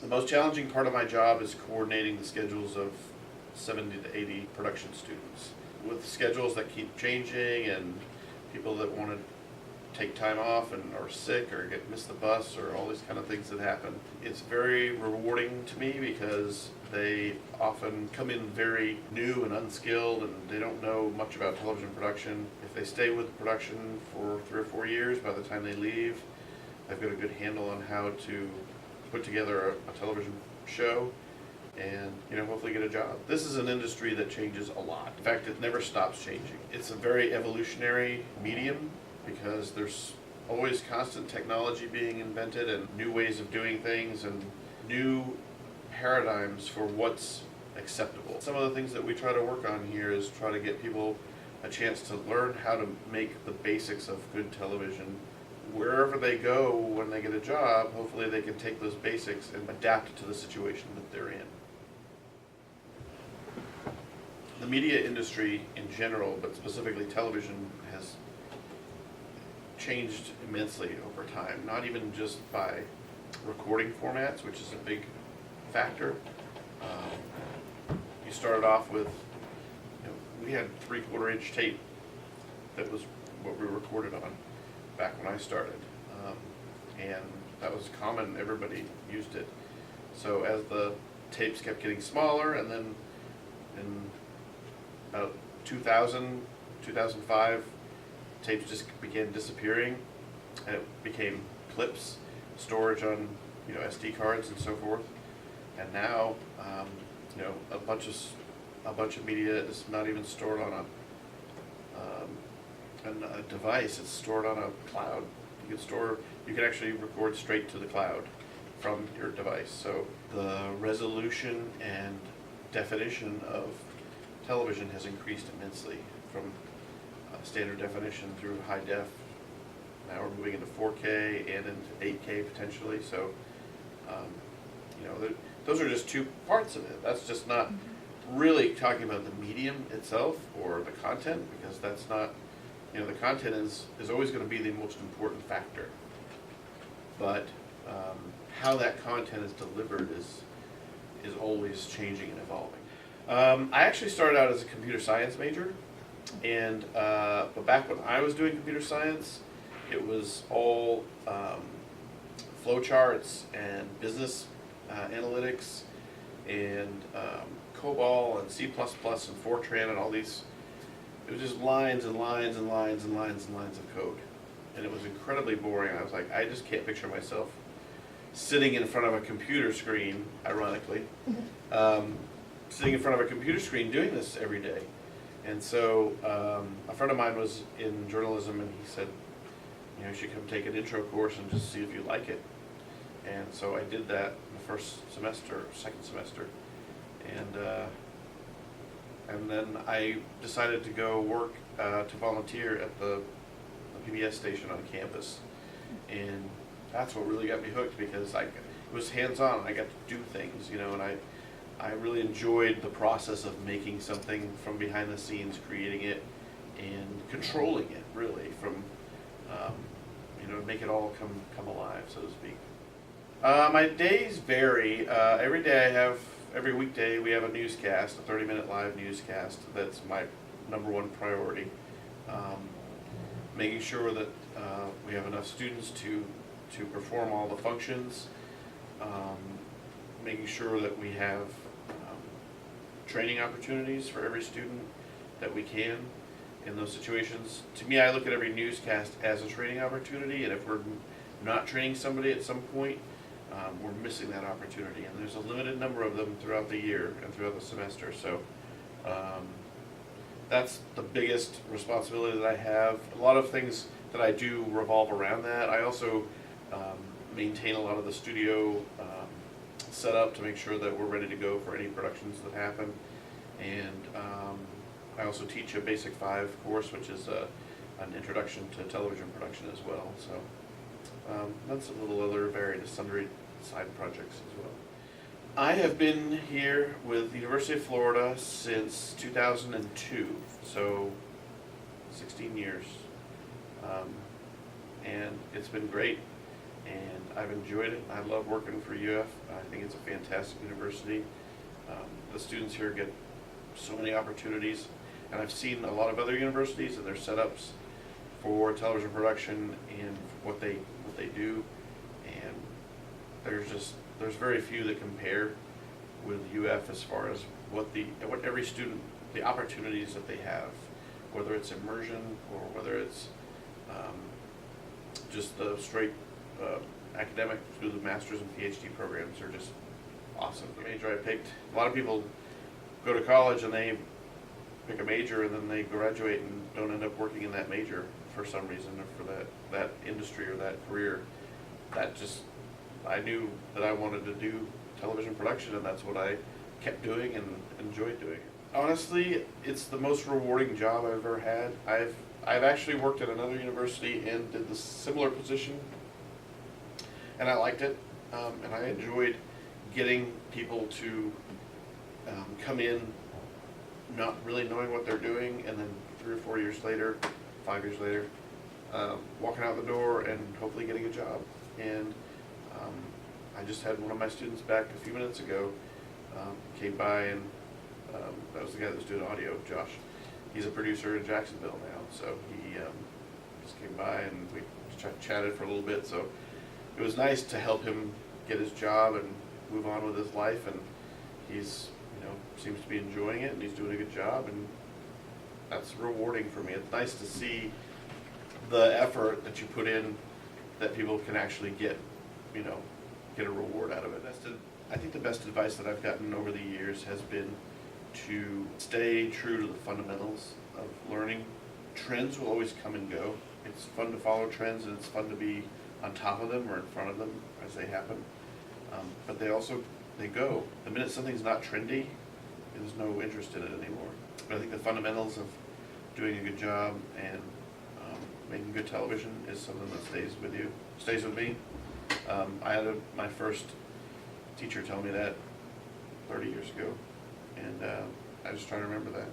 The most challenging part of my job is coordinating the schedules of 70 to 80 production students with schedules that keep changing and people that want to take time off and are sick or miss the bus or all these kind of things that happen. It's very rewarding to me because they often come in very new and unskilled and they don't know much about television production. If they stay with production for 3 or 4 years, by the time they leave, they've got a good handle on how to put together a television show and hopefully get a job. This is an industry that changes a lot. In fact, it never stops changing. It's a very evolutionary medium because there's always constant technology being invented and new ways of doing things and new paradigms for what's acceptable. Some of the things that we try to work on here is try to get people a chance to learn how to make the basics of good television. Wherever they go when they get a job, hopefully they can take those basics and adapt it to the situation that they're in. The media industry in general, but specifically television, has changed immensely over time, not even just by recording formats, which is a big factor. You started off with, we had 3/4 inch tape. That was what we recorded on back when I started. And that was common, everybody used it. So as the tapes kept getting smaller, and then in about 2000, 2005, tapes just began disappearing, and it became clips, storage on SD cards and so forth. And now a bunch of media is not even stored on a device. It's stored on a cloud. You can actually record straight to the cloud from your device. So the resolution and definition of television has increased immensely from standard definition through high def. Now we're moving into 4K and into 8K potentially. So, those are just two parts of it. That's just not really talking about the medium itself or the content, because that's not, the content is always going to be the most important factor. But how that content is delivered is always changing and evolving. I actually started out as a computer science major, and but back when I was doing computer science, it was all flowcharts and business analytics and COBOL and C++ and Fortran and all these. It was just lines and lines and lines and lines and lines of code, and it was incredibly boring. I was like, I just can't picture myself sitting in front of a computer screen, ironically, sitting in front of a computer screen doing this every day. And so a friend of mine was in journalism, and he said, you should come take an intro course and just see if you like it. And so I did that in the first semester, second semester, and then I decided to go work to volunteer at the PBS station on campus, and that's what really got me hooked, because it was hands-on. I got to do things, and I really enjoyed the process of making something from behind the scenes, creating it and controlling it, really, from make it all come alive, so to speak. My days vary. Every weekday we have a newscast, a 30-minute live newscast. That's my number one priority. Making sure that we have enough students to perform all the functions. Making sure that we have training opportunities for every student that we can in those situations. To me, I look at every newscast as a training opportunity, and if we're not training somebody at some point, we're missing that opportunity. And there's a limited number of them throughout the year and throughout the semester. So that's the biggest responsibility that I have. A lot of things that I do revolve around that. I also maintain a lot of the studio set up to make sure that we're ready to go for any productions that happen. And I also teach a Basic 5 course, which is an introduction to television production as well. So that's a little other varied sundry side projects as well. I have been here with the University of Florida since 2002, so 16 years. And it's been great. and I've enjoyed it. I love working for UF. I think it's a fantastic university. The students here get so many opportunities, and I've seen a lot of other universities and their setups for television production and what they do, and there's very few that compare with UF as far as what every student, the opportunities that they have, whether it's immersion or whether it's just the straight academic through the master's and PhD programs are just awesome. The major I picked, a lot of people go to college and they pick a major and then they graduate and don't end up working in that major for some reason, or for that industry or that career. I knew that I wanted to do television production, and that's what I kept doing and enjoyed doing. Honestly, it's the most rewarding job I've ever had. I've actually worked at another university and did the similar position, and I liked it, and I enjoyed getting people to come in not really knowing what they're doing, and then 3 or 4 years later, 5 years later, walking out the door and hopefully getting a job. And I just had one of my students back a few minutes ago, came by, and that was the guy that was doing audio, Josh. He's a producer in Jacksonville now, so he just came by and we chatted for a little bit. So it was nice to help him get his job and move on with his life, and he's, seems to be enjoying it, and he's doing a good job, and that's rewarding for me. It's nice to see the effort that you put in, that people can actually get a reward out of it. I think the best advice that I've gotten over the years has been to stay true to the fundamentals of learning. Trends will always come and go. It's fun to follow trends, and it's fun to be on top of them or in front of them as they happen. But they go. The minute something's not trendy, there's no interest in it anymore. But I think the fundamentals of doing a good job and making good television is something that stays with me. I had my first teacher tell me that 30 years ago, and I just try to remember that.